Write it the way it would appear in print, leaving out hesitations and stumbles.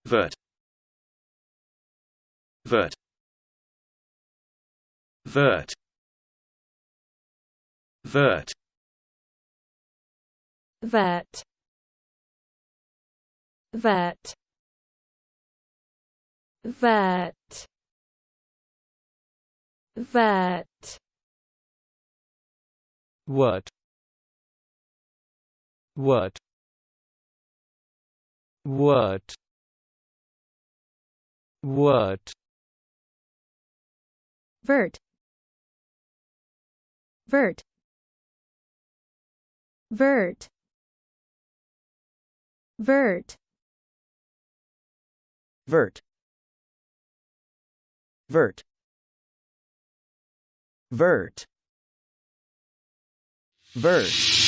Vert. Vert. Vert. Vert. Vert. Vert. Vert. Vert. Word. Word. Word. Word. Vert. Vert. Vert. Vert. Vert. Vert. Vert. Vert.